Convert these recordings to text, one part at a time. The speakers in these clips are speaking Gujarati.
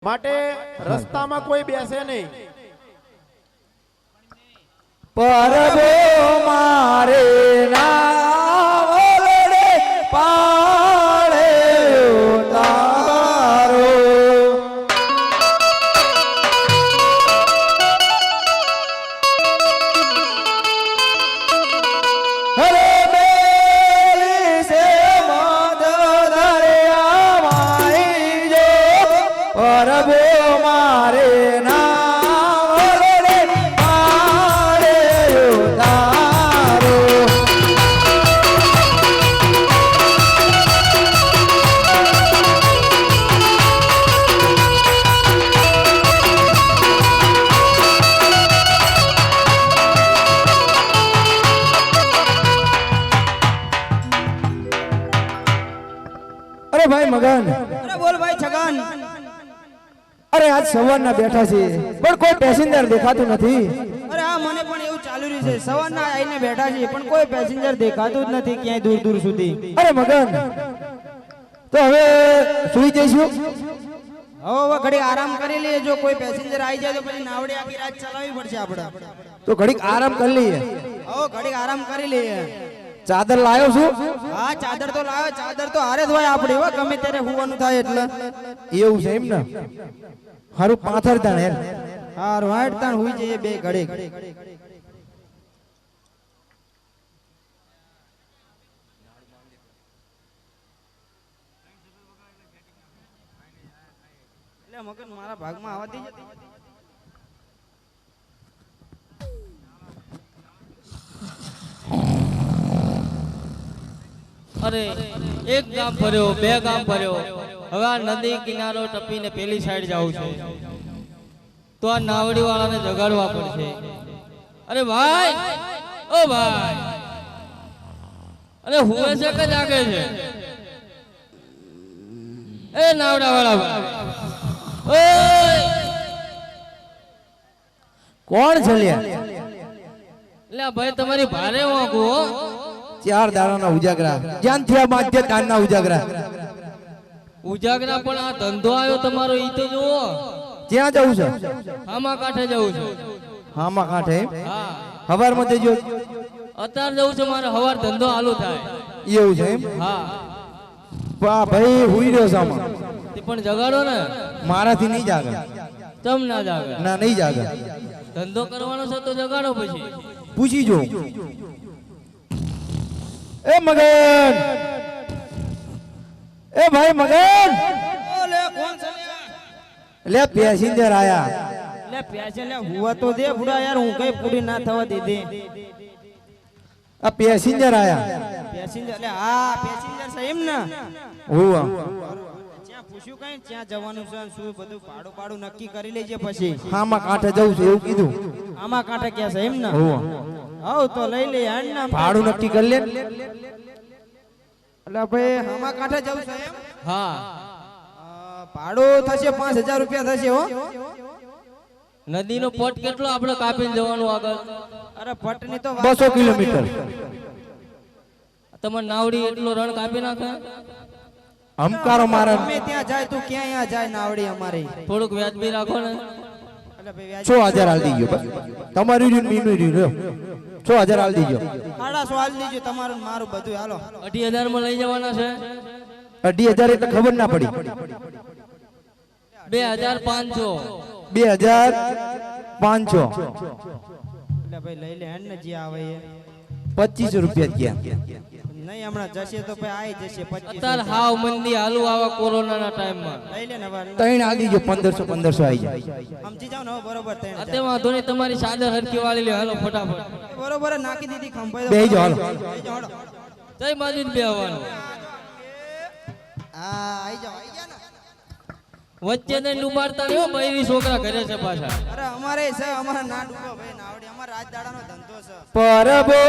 માટે રસ્તામાં કોઈ બેસે નહીં. પરબો મારે નામ ઓલડે પાળે તારો હરે બેલી સે મદ દરિયા માઈ જો પરબો મારે નામ ઓલડે પાળે તારો અરે ભાઈ મગન, અરે બોલ ભાઈ છગન. અરે આજ સવારના બેઠા છે પણ કોઈ પેસેન્જર દેખાતું નથી. અરે આ મને પણ એવું ચાલુ રહ્યું છે, સવારના આવીને બેઠા છે પણ કોઈ પેસેન્જર દેખાતું જ નથી ક્યાંય દૂર દૂર સુધી. અરે મગન, તો હવે સુઈ જઈશું. હવે ઘડી આરામ કરી લઈએ, જો કોઈ પેસેન્જર આવી જાય તો પછી નાવડી આખી રાત ચલાવવી પડશે આપણે. તો ઘડીક આરામ કરી લઈએ. હવે ઘડી આરામ કરી લઈએ. ચાદર લાવ્યો છું. હા ચાદર તો લાવે, ચાદર તો હારે જ હોય આપણી, હો ગમે ત્યારે હુવાનું થાય એટલે. એવું છે એમ ને? હારું પાથર તાણ યાર. હાર વાટ તાણ હુઈ જઈએ બે ઘડી. એટલે મગન મારા ભાગમાં આવતી જ હતી. અરે એક ગામ ફર્યો, બે ગામ ફર્યો, હવે આ નદી કિનારો ટપીને પેલી સાઈડ જવું છે તો આ નાવડી વાળાને જગાડવા પડશે. અરે ભાઈ, ઓ ભાઈ, અરે હુએ છે કે જાગે છે? એ નાવડા વાળા ભાઈ, ઓય કોણ છે લ્યા? એટલે આ ભાઈ તમારી ભારે વાંકું હો. 4 દાડાના ઉજાગરા, જ્ઞાન થયા માધ્ય દાનના ઉજાગરા. ઉજાગરા પણ આ ધંધો આવ્યો તમારો ઈ તો જુઓ. ક્યાં જવું છે? આમાં કાંઠે જવું છે. હામાં કાંઠે? હા, હવારમાં જજો. અત્યારે જવું છે, મારે હવાર ધંધો ચાલુ થાય. એવું છે એમ? હા, વાહ ભાઈ, હુઈ રહ્યો છે આમાં. તે પણ જગાડો ને. મારાથી નહીં જાગે. ચમ ના જાગે? ના, નહીં જાગે. ધંધો કરવાનો છે તો જગાડો પછી. પૂછી જો. એ મગન, એ ભાઈ મગન, ઓલે કોણ છે લે? લે પેસેન્જર આયા. લે પેસે લે હુવા તો દે બુડા યાર, હું કઈ પૂરી ના થવા દીધી. આ પેસેન્જર આયા. પેસેન્જર લે, હા પેસેન્જર છે એમ ને? હુવા. ત્યાં પૂછ્યું કઈ ત્યાં જવાનું છે ને શું બધું ભાડું ભાડું નક્કી કરી લેજે પછી. હામાં કાંઠે જવું છે એવું કીધું. આમાં કાંઠે ક્યાં છે એમ ને? હુવા. હવ તો લઈ લે હેડ ને. ભાડું નક્કી કરી લે. એટલે ભાઈ આમાં કાંઠે જવું છે એમ? હા, ભાડું થશે 5000 રૂપિયા થશે હો. નદીનો પટ કેટલો આપણે કાપીને જવાનું આગળ? અરે પટની તો 200 કિલોમીટર. તમારે નાવડી એટલો રણ કાપી નાખે? હમકારો મારા. ગમે ત્યાં જાય તું ક્યાં જાય નાવડી અમારી. થોડુંક વ્યાજબી રાખો ને. એટલે ભાઈ વ્યાજ 6000 હાલ દીજો. તમારું રહ્યું મીનું રહ્યું 6000 હાલ દીજો. 150 હાલ દીજો, તમારું ને મારું બધું હાલો. 28000 માં લઈ જવાના છે. 28000 એટલે ખબર ના પડી. 2500. 2500. એટલે ભાઈ લઈ લે હેડ ને જે આવે એ. 2500 રૂપિયા ગયા. નહીં હમણાં જશે તો ભાઈ આવી જશે 25. અત્યારે હાવ મંદી હાલું આવા કોરોનાના ટાઈમમાં. લઈ લે ને હવે. ત્રણ હાલ દીજો. 1500 1500 આવી જાય. સમજી જાવ ને હવે બરોબર ત્રણ અત્યારે વાંધો નહીં, તમારી ચાદર હરકી વાળી લ્યો. હાલો ફટાફટ. બરોબર જ નાખી દીધી ખંભાઈ. બેહી જાઓ, હાલો. બેહી જાઓ, હાલો. તઈ બાજુ જ બેહવાનું. હા આવી જાઓ, આવી ગયા ને. વચ્ચે ને ડુબાડતા નહીં હો, બૈરી છોકરા ઘરે છે પાછા. અરે અમારે છે, અમારા ના ડૂબો ભાઈ નાવડી, અમારા રાજદાડાનો ધંધો છે. પરબો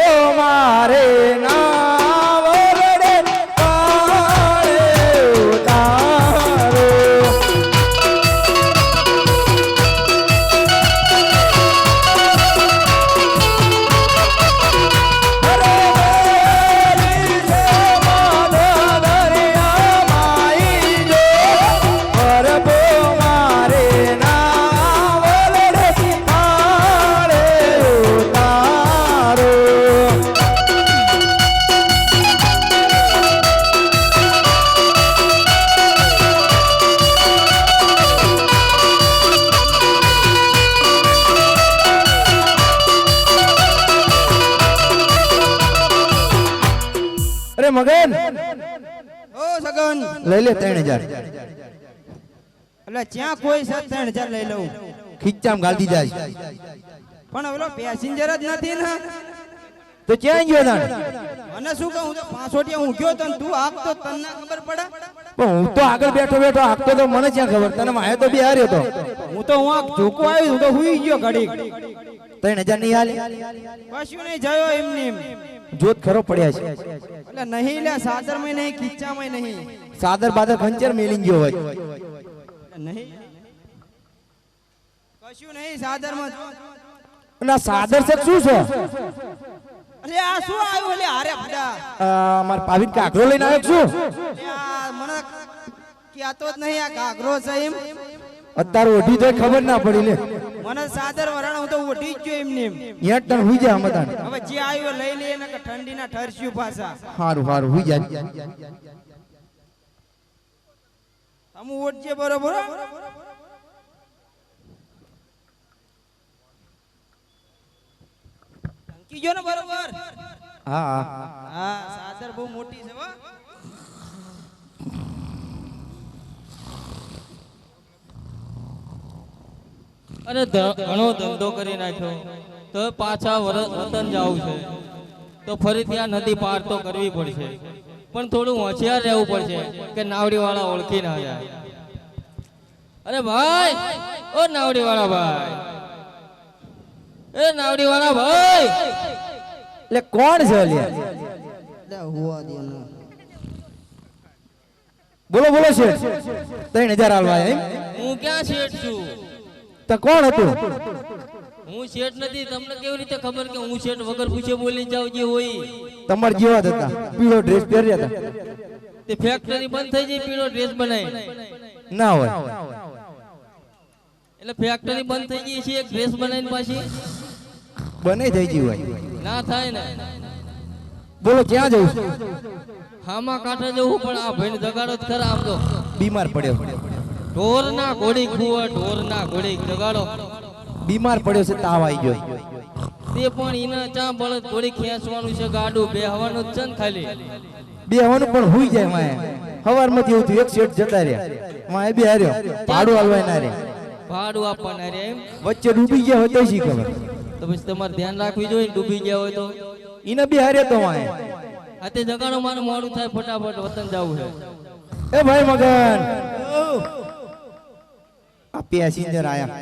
મારે નામ ઓલડે પાળે તારો. અરે વેલી છે મદ દરિયા માઈ જો પરબો મારે એ મગન ઓ સગન લઈ લે 3000 એટલે ત્યાં કોઈ છે 3000 લઈ લઉં ખીચામ ગાલ દીધા છે. પણ ઓલો પેસેન્જર જ નથી ને તો ક્યાં ગયો તાણ? મને શું કહું તો પાછોટિયા હું ગયો તો ને તું આપતો તને ના ખબર પડે પણ હું તો આગળ બેઠો બેઠો હાંકતો તો મને ક્યાં ખબર? તને માયો તો બી હાર્યો તો. હું તો હું ઝૂકો આવી હું તો હુઈ ગયો ઘડી 3000 નહીં હાલે? કશું નહીં જયો એમને એમ જોત ખરો પડ્યા છે. એટલે નહીં લે સાદરમાં નહીં ખીચામાં નહીં સાદર બાદર ખંચર મેલીન ગયો હોય. નહીં કશું નહીં સાદરમાં અને આ સાદર છે શું છે? અરે આ શું આવ્યું એટલે હારે ફડા મારા પાવીન કાકરો લઈને આવ્યો છું. આ મને કહેતો જ નહીં આ ઘાઘરો છે એમ અત્યારે ઓઢી તો ખબર ના પડી લે. મને સાદર વરાણ હું તો ઉઠી જ ગયો એમને એમ યાર તને હુઈ જા મતાન. હવે જે આવ્યો લઈ લે ને કે ઠંડીના ઠરસ્યું પાછા હારું હારું હુઈ જા. તમે ઓટજે બરોબર હો? ઢંકી ગયો ને બરોબર હા હા હા સાદર બહુ મોટી છે હો અરે ઘણો ધંધો કરી નાખ્યો તો પાછા વતન જવું છે તો ફરીથી આ નદી પાર તો કરવી પડશે, પણ થોડું હોશિયાર રહેવું પડશે કે નાવડી વાળા ઓળખી ના જાય. અરે ભાઈ, ઓ નાવડી વાળા ભાઈ, એ નાવડી વાળા ભાઈ, એટલે કોણ છે લે? બોલો બોલો શેઠ. 3000 હાલવા એમ? હું ક્યાં શેઠ છું? તો કોણ હતું? હું શેઠ નથી. તમને કેવી રીતે ખબર કે હું શેઠ વગર પૂછે બોલી જાવ જે હોય? તમાર જેવા જ હતા, પીળો ડ્રેસ પહેર્યા હતા. તે ફેક્ટરી બંધ થઈ જાય પીળો ડ્રેસ બનાવી ના હોય એટલે ફેક્ટરી બંધ થઈ ગઈ છે એક ડ્રેસ બનાવીને પાછી બને થઈ ગયું હોય. ના થાય ને. બોલો ક્યાં જવું છે? હામાં કાંઠે જવું પણ આ ભાઈને જગાડો જ ખરા. આમ તો બીમાર પડ્યો. ઢોરના ઘોડી ખુવા, ઢોરના ઘોડી જગાડો. બીમાર પડ્યો છે, તાવ આવી ગયો. તે પણ એના ચા બળદ ઘોડી ખેંચવાનું છે, ગાડું બેહવાનું જ છે ને ખાલી. બેહવાનું પણ હુઈ જાય માએ. હવારમાંથી એવું થયું, એક શેઠ જતા રહ્યા, માએ બે હાર્યો, ભાડું હાલવાય ના રે, ભાડું આપવાના રે એમ. વચ્ચે ડૂબી ગયા હોય તો શી ખબર? તો પછી તમારે ધ્યાન રાખવી જોઈએ ને, ડૂબી ગયા હોય તો. એને બે હાર્યો તો માએ. આ તે જગાડો, મારે મોડું થાય, ફટાફટ વતન જવું છે. એ ભાઈ મગન, આ પેસેન્જર આયા.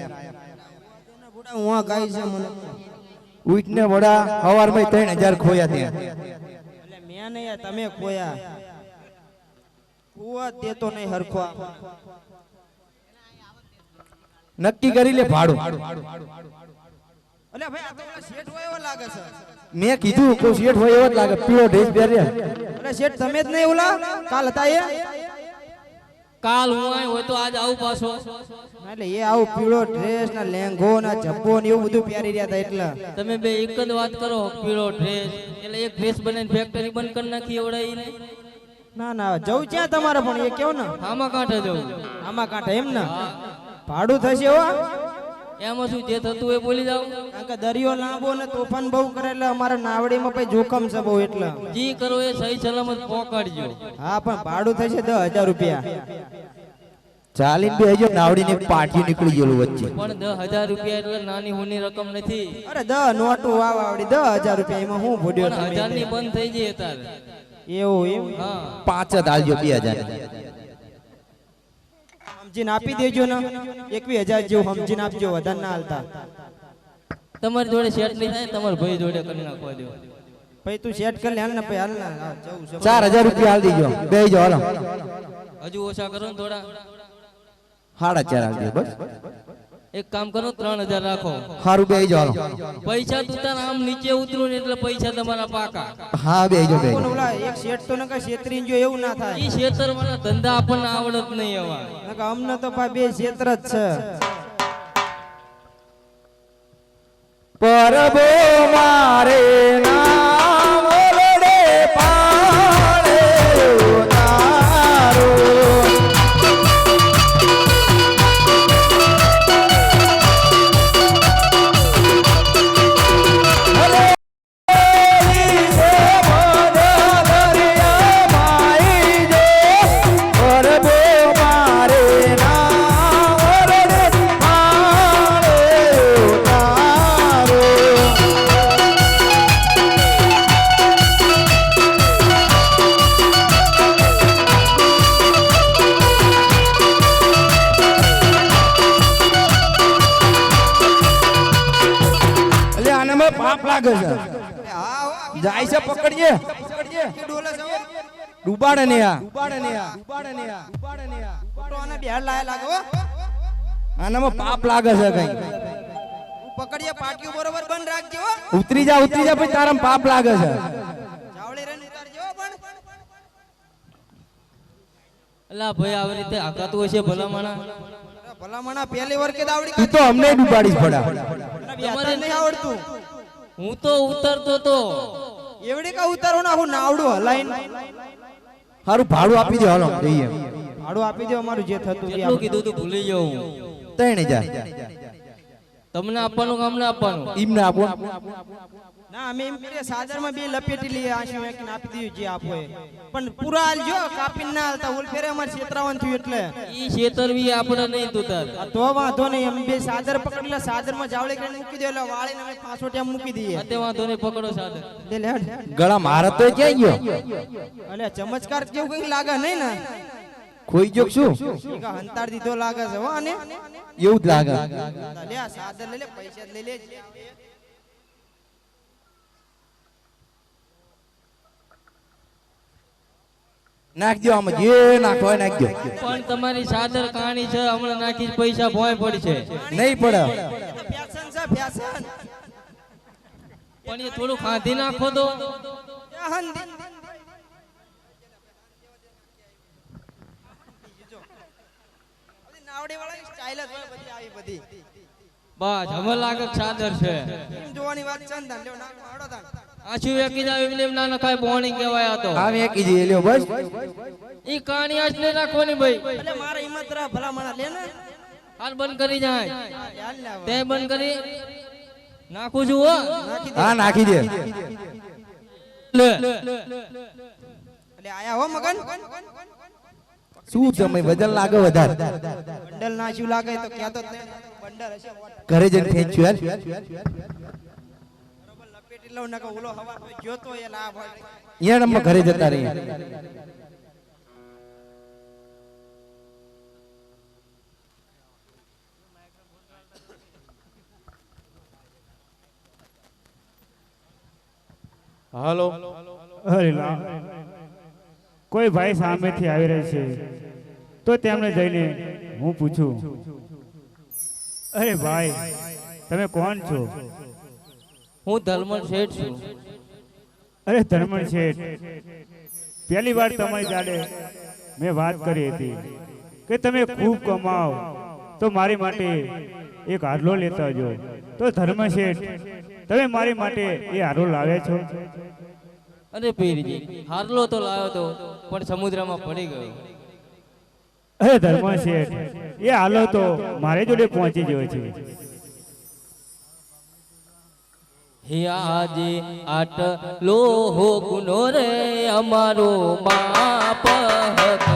હું આ ગાય છે મને ઉઠને વડા હવારમાં 3000 ખોયા ત્યાં. એટલે મેં નહીં યાર, તમે ખોયા કુવા દેતો નહીં હરખો. નક્કી કરી લે ભાડું. એટલે ભાઈ આ તો પેલા શેઠ હોય એવો લાગે છે. મેં કીધું કોઈ શેઠ હોય એવો જ લાગે, પીળો ડ્રેસ પહેર્યા. એટલે શેઠ તમે જ નહીં ઓલા કાલ હતા એ? કાલ હું આવ્યો હોય તો આજ આવું પાછો. એટલે એ આવું પીળો ડ્રેસ ના લેંઘો ના જબ્બો ને એવું બધું પહેરી રહ્યા હતા એટલે. તમે બે એક જ વાત કરો, પીળો ડ્રેસ એટલે એક ડ્રેસ બનાવીને ફેક્ટરી બંધ કરી નાખી એવડાઈને. ના ના જવું ક્યાં તમારે પણ એ કેવું ને આમાં કાંઠે જવું. આમાં કાંઠે એમ ને ભાડું થશે હો. એમાં શું જે થતું એ બોલી જાવ. કારણ કે દરિયો લાંબો ને તોફાન બહુ કરે એટલે અમારા નાવડીમાં પછી જોખમ છે બહુ એટલે. જી કરો એ સહી સલામત પહોંચાડજો. હા પણ ભાડું થશે 10,000 રૂપિયા. ચાલીને બે હજો નાવડીને પાટિયું નીકળી ગયેલું વચ્ચે. પણ 10,000 રૂપિયા એટલે નાની હોની રકમ નથી. અરે 10 નોટું વાવડી 10,000 રૂપિયા એમાં હું ભોડ્યો પણ 1000 ની બંધ થઈ જાય અત્યારે. એવું એમ હા, 5 જ આલજો 2000. સમજીને આપી દેજો ને 21,000 જેવું સમજીને આપજો, વધારે ના હાલતા. તમારી જોડે સેટ નહીં થાય, તમારા ભાઈ જોડે કરી નાખવા દો. ભાઈ તું સેટ કરી લે હાલ ને ભાઈ હાલ ને જવું છે. 4000 રૂપિયા હાલ દીજો, બે જો હાલો. હજુ ઓછા કરો ને થોડા. 4.5 આલજો બસ. એક કામ કરો, 3000 રાખો. હારું બે જો હાલો. પૈસા તું તાર આમ નીચે ઉતરું ને એટલે પૈસા તમારા પાકા. હા બે જો બે. ઓલા એક સેટ તો નકા છેતરીને જો એવું ના થાય. ઈ ખેતર વાળા ધંધા આપણને આવડત નહીં એવા. નકા અમને તો ભાઈ બે ક્ષેત્ર જ છે. પરબો મારે નામ ઓલડે પાડે તારો. અરે ઈ સે મન દરિયા પાપ લાગે છે હા હો જાય છે પકડજે કે ડોલે છે હો. ડૂબાડે ને આ ખોટો આને બેહાડ લાયા લાગે હો. આનામાં પાપ લાગે છે કઈ તું પકડીએ પાટિયું બરોબર બંધ રાખજો હો. ઉતરી જા પછી તારામાં પાપ લાગે છે ચાવડી રન ઉતારજો હો પણ. અલા ભાઈ આવી રીતે આકાતું હશે ભલામણા. અરે ભલામણા પહેલી વાર કે દાવડી તું તો અમને ડૂબાડીશ પડા તમારે નહીં આવડતું. હું તો ઉતરતો તો એવડી કા ઉતારો ના હું નાવડું હલાઈન સારું ભાડું આપી દે હાલો જઈએ ભાડું આપી દો અમારું જે થતું તે કેટલું આપણે. કીધું તું ભૂલી જાઉં. 3000 તમને આપવાનું કામ ના આપવાનું. ઈમને આપો ના અમે એમ કરીએ સાદરમાં બે લપેટી લઈએ આશી વેકીને આપી દઈએ જે આપો એ. પણ પૂરા હાલજો કાપીને ના હાલતા ઓલ ફેરે અમારે છેતરાવાનું થયું એટલે ઈ છેતરવી આપણે નહીં તું તાર. આ તો વાંધો નહીં અમે બે સાદર પકડી લે સાદરમાં જાવળી કરીને મૂકી દે એટલે વાળીને અમે પાછોટિયા મૂકી દઈએ અતે વાંધો નહીં પકડો સાદર. દે લે હેડ. ગળા મારે તો ક્યાં ગયો અલે ચમત્કાર કેવું કઈ લાગે નહીં ને ખોઈ ગયો શું ઈ કા હંતાડ દીધો લાગે છે હો આને એવું જ લાગે લે આ સાદર લઈ લે પૈસા જ લઈ લે નાખ દો આમાં જે નાખો હોય નાખ દો પણ તમારી સાદર કહાણી છે હમણાં નાખી પૈસા ભોય પડશે. નહીં પડે ફેશન છે ફેશન પણ એ થોડું ખાધી નાખો તો. નાવડી વાળા સ્ટાઇલ જ હોય બધી આવી બધી બસ હવે લાગે કે સાદર છે. એમ જોવાની વાત છે ને તાન લ્યો નાક માડો તાન આછું વેકી જાવ એમને એમ ના નખાય બોણી કહેવાય આ તો. આમ એકી જઈએ લ્યો બસ ઈ કહાણી આજ નહીં નાખવાની ભાઈ. એટલે મારા હિંમત રા ભલા મણા લે ને હાલ બંધ કરી જાય. યાર લે તે બંધ કરી નાખું છું હો. નાખી દે હા નાખી દે લે એટલે આયા હો મગન શું તમે વજન લાગે વધારે બંડલ નાચ્યું લાગે તો ક્યાં તો બંડલ હશે ઘરે જઈને ખેંચ્યું યાર બરોબર લપેટી લઉં નકો ઓલો હવા જોતો એ લાભ હોય યાર અમે ઘરે જતા રહીએ હાલો અરે લા કોઈ ભાઈ સામેથી આવી રહી છે તો તેમને જઈને હું પૂછું અરે ભાઈ તમે કોણ છો હું ધર્મન શેઠ છું. અરે ધર્મણ શેઠ પહેલી વાર તમારી જાડે મેં વાત કરી હતી કે તમે ખૂબ કમાઓ તો મારી માટે એક હારલો લેતા જો તો ધર્મ શેઠ તમે મારી માટે એ હારો લાવ્યા છો અરે પીરજી હારલો તો લાવ્યો તો પણ સમુદ્રમાં પડી ગયો. અરે ધર્મ શેઠ એ હાલો તો મારે જોડે પહોંચી ગયો છે હે આજે આટલો હો ગુનો રે અમારો બાપ હક